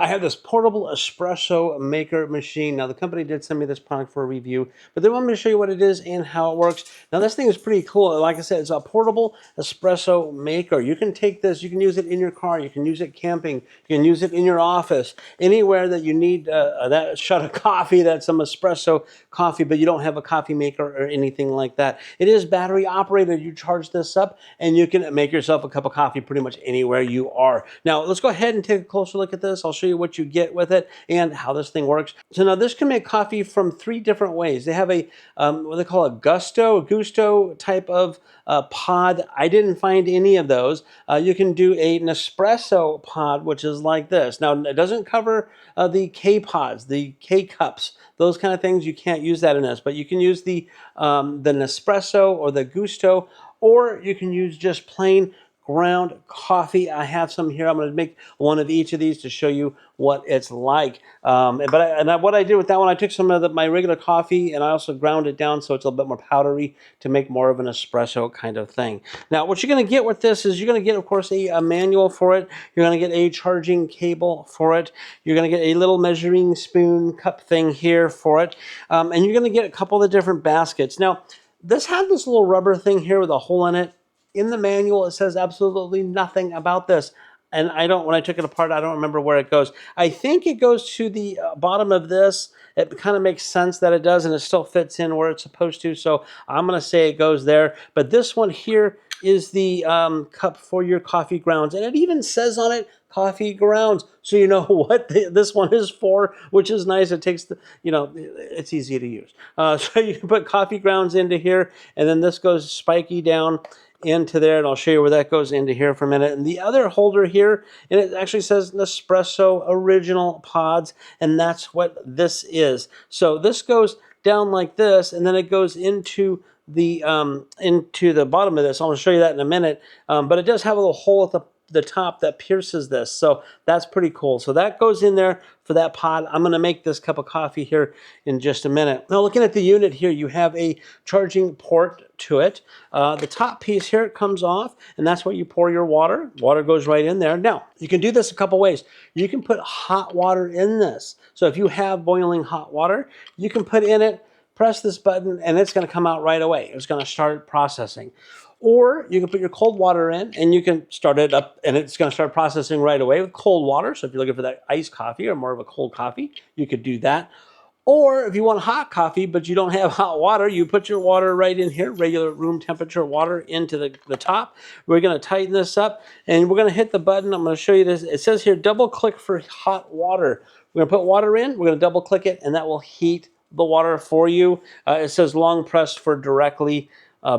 I have this portable espresso maker machine. Now, the company did send me this product for a review, but they want me to show you what it is and how it works. Now, this thing is pretty cool. Like I said, it's a portable espresso maker. You can take this, you can use it in your car, you can use it camping, you can use it in your office, anywhere that you need that shot of coffee, that's some espresso coffee, but you don't have a coffee maker or anything like that. It is battery operated. You charge this up and you can make yourself a cup of coffee pretty much anywhere you are. Now, let's go ahead and take a closer look at this. I'll show you what you get with it and how this thing works. So now this can make coffee from 3 different ways. They have a what they call a gusto type of pod. I didn't find any of those. You can do an espresso pod, which is like this. Now, it doesn't cover the K pods, the K cups, those kind of things. You can't use that in this, but you can use the Nespresso or the Gusto, or you can use just plain ground coffee. I have some here. I'm going to make one of each of these to show you what it's like. What I did with that one, I took some of my regular coffee and I also ground it down so it's a little bit more powdery to make more of an espresso kind of thing. Now, what you're going to get with this is you're going to get, of course, a manual for it. You're going to get a charging cable for it. You're going to get a little measuring spoon cup thing here for it. And you're going to get a couple of different baskets. Now, this had this little rubber thing here with a hole in it. In the manual, it says absolutely nothing about this. And when I took it apart, I don't remember where it goes. I think it goes to the bottom of this. It kind of makes sense that it does, and it still fits in where it's supposed to. So I'm going to say it goes there. But this one here is the cup for your coffee grounds. And it even says on it, coffee grounds. So you know what this one is for, which is nice. It takes it's easy to use. So you can put coffee grounds into here, and then this goes spiky down into there, and I'll show you where that goes into here for a minute. And the other holder here, and it actually says Nespresso Original Pods, and that's what this is. So this goes down like this, and then it goes into the bottom of this. I'll show you that in a minute. But it does have a little hole at the top that pierces this, so that's pretty cool. So that goes in there for that pod. I'm going to make this cup of coffee here in just a minute. Now, looking at the unit here, you have a charging port to it. The top piece here, it comes off, and that's where you pour your water. Water goes right in there. Now, you can do this a couple ways. You can put hot water in this. So if you have boiling hot water, you can put in it, press this button, and it's going to come out right away. It's going to start processing. Or you can put your cold water in and you can start it up and it's going to start processing right away with cold water. So if you're looking for that iced coffee or more of a cold coffee, you could do that. Or if you want hot coffee, but you don't have hot water, you put your water right in here, regular room temperature water into the top. We're going to tighten this up and we're going to hit the button. I'm going to show you this. It says here, double click for hot water. We're going to put water in, we're going to double click it, and that will heat the water for you. It says long press for directly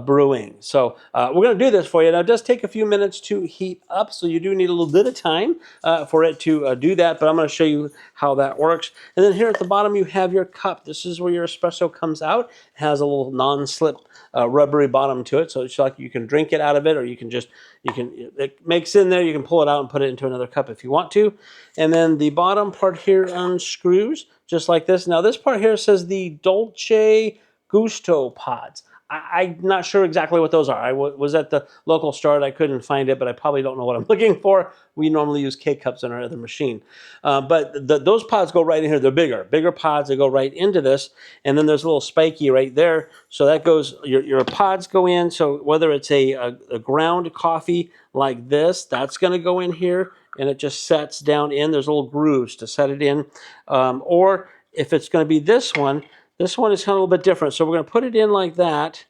brewing. So we're going to do this for you. Now, it does take a few minutes to heat up, so you do need a little bit of time for it to do that, but I'm going to show you how that works. And then here at the bottom, you have your cup. This is where your espresso comes out. It has a little non-slip rubbery bottom to it, so it's like you can drink it out of it, or it makes in there, you can pull it out and put it into another cup if you want to. And then the bottom part here unscrews, just like this. Now, this part here says the Dolce Gusto pods. I'm not sure exactly what those are. I was at the local store. I couldn't find it, but I probably don't know what I'm looking for. We normally use K-cups on our other machine. But those pods go right in here. They're bigger pods. They go right into this. And then there's a little spiky right there. So that goes, your pods go in. So whether it's a ground coffee like this, that's going to go in here. And it just sets down in. There's little grooves to set it in. Or if it's going to be this one is kind of a little bit different. So we're going to put it in like that.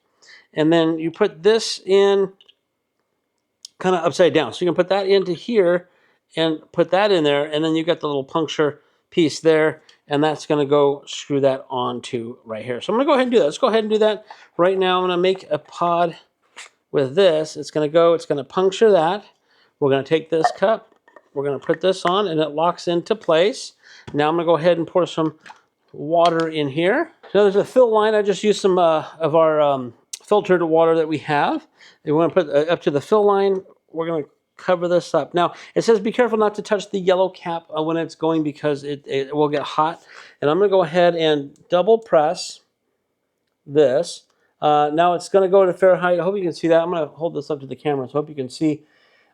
And then you put this in kind of upside down. So you can put that into here and put that in there. And then you got the little puncture piece there. And that's going to go screw that onto right here. So I'm going to go ahead and do that. Let's go ahead and do that right now. I'm going to make a pod with this. It's going to puncture that. We're going to take this cup. We're going to put this on and it locks into place. Now I'm going to go ahead and pour some water in here. So there's a fill line. I just used some of our filtered water that we have. We want to put up to the fill line. We're going to cover this up. Now, it says be careful not to touch the yellow cap when it's going because it will get hot. And I'm going to go ahead and double press this. Now it's going to go to Fahrenheit. I hope you can see that. I'm going to hold this up to the camera so I hope you can see.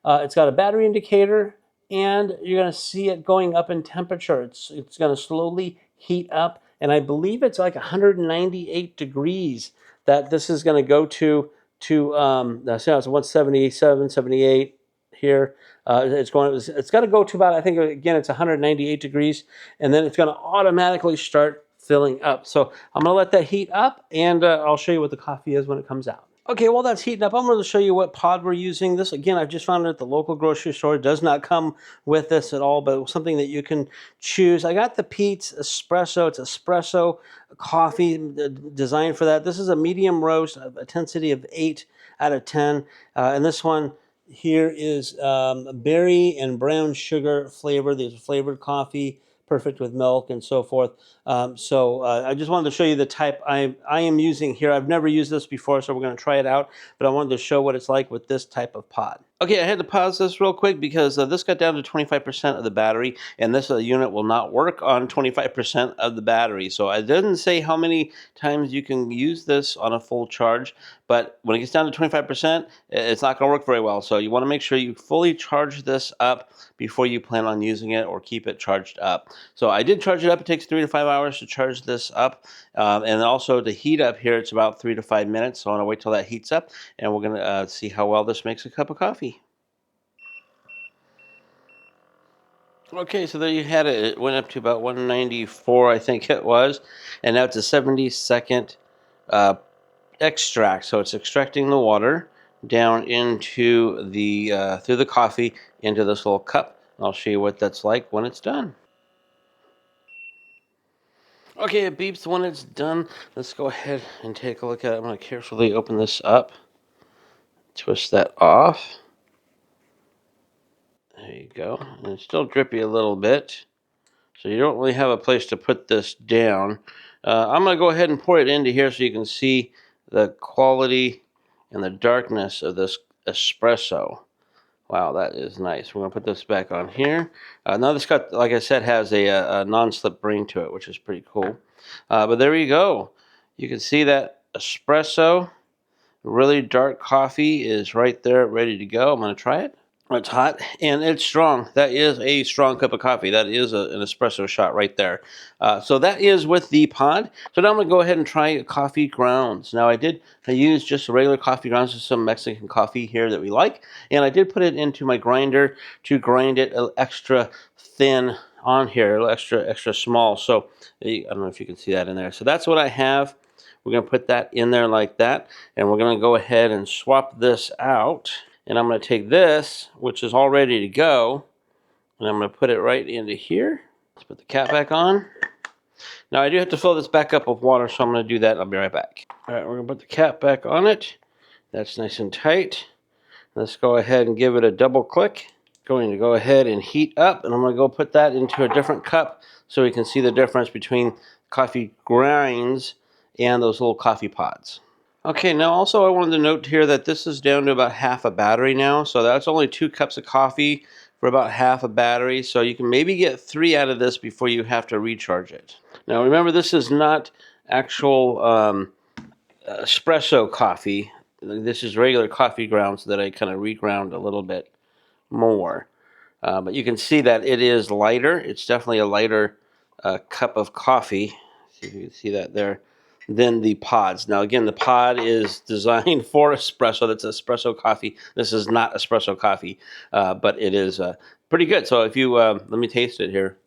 It's got a battery indicator and you're going to see it going up in temperature. It's going to slowly heat up, and I believe it's like 198 degrees that this is going to go to so it's 177, 78 here. It's got to go to about, I think again it's 198 degrees, and then it's going to automatically start filling up. So I'm going to let that heat up, and I'll show you what the coffee is when it comes out. Okay, while that's heating up, I'm going to show you what pod we're using. This, again, I've just found it at the local grocery store. It does not come with this at all, but something that you can choose. I got the Pete's Espresso. It's espresso coffee designed for that. This is a medium roast, a intensity of 8 out of 10. And this one here is berry and brown sugar flavor. There's flavored coffee, perfect with milk and so forth. I just wanted to show you the type I am using here. I've never used this before, so we're going to try it out, but I wanted to show what it's like with this type of pod. Okay, I had to pause this real quick because this got down to 25% of the battery, and this unit will not work on 25% of the battery. So I didn't say how many times you can use this on a full charge, but when it gets down to 25%, it's not going to work very well. So you want to make sure you fully charge this up before you plan on using it, or keep it charged up. So I did charge it up. It takes 3 to 5 hours to charge this up, and also to heat up here, it's about 3 to 5 minutes. So I want to wait till that heats up, and we're going to see how well this makes a cup of coffee. Okay, so there you had it. It went up to about 194, I think it was, and now it's a 70-second extract. So it's extracting the water down into the through the coffee into this little cup. I'll show you what that's like when it's done. Okay, it beeps when it's done. Let's go ahead and take a look at it. I'm going to carefully open this up, twist that off. There you go. And it's still drippy a little bit, so you don't really have a place to put this down. I'm going to go ahead and pour it into here so you can see the quality and the darkness of this espresso. Wow, that is nice. We're going to put this back on here. Now this cup, like I said, has a non-slip ring to it, which is pretty cool. But there you go. You can see that espresso, really dark coffee is right there ready to go. I'm going to try it. It's hot and it's strong. That is a strong cup of coffee. That is an espresso shot right there. So that is with the pod. So now I'm going to go ahead and try coffee grounds. Now I used just regular coffee grounds, just some Mexican coffee here that we like. And I did put it into my grinder to grind it extra thin on here, extra small. So I don't know if you can see that in there. So that's what I have. We're going to put that in there like that. And we're going to go ahead and swap this out. And I'm going to take this, which is all ready to go, and I'm going to put it right into here. Let's put the cap back on. Now I do have to fill this back up with water, so I'm going to do that. I'll be right back. All right, we're going to put the cap back on it. That's nice and tight. Let's go ahead and give it a double click. Going to go ahead and heat up, and I'm going to go put that into a different cup so we can see the difference between coffee grinds and those little coffee pods. Okay, now also I wanted to note here that this is down to about half a battery now, so that's only 2 cups of coffee for about half a battery, so you can maybe get 3 out of this before you have to recharge it. Now remember, this is not actual espresso coffee. This is regular coffee grounds that I kind of reground a little bit more. But you can see that it is lighter. It's definitely a lighter cup of coffee. See if you can see that there. Than the pods. Now again, the pod is designed for espresso. That's espresso coffee. This is not espresso coffee, but it is pretty good. So if you, let me taste it here.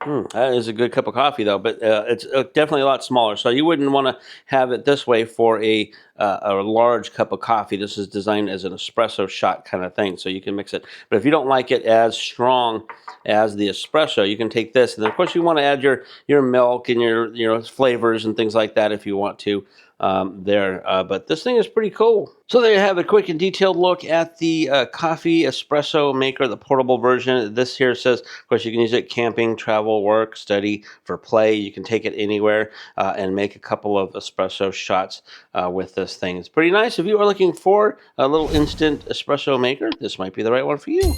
That is a good cup of coffee though, but it's definitely a lot smaller. So you wouldn't want to have it this way for a large cup of coffee. This is designed as an espresso shot kind of thing, so you can mix it. But if you don't like it as strong as the espresso, you can take this, and then of course you want to add your milk and your flavors and things like that if you want to. But this thing is pretty cool. So there you have a quick and detailed look at the coffee espresso maker, the portable version. This here says, of course, you can use it camping, travel, work, study, for play. You can take it anywhere and make a couple of espresso shots with this thing. It's pretty nice. If you are looking for a little instant espresso maker, this might be the right one for you.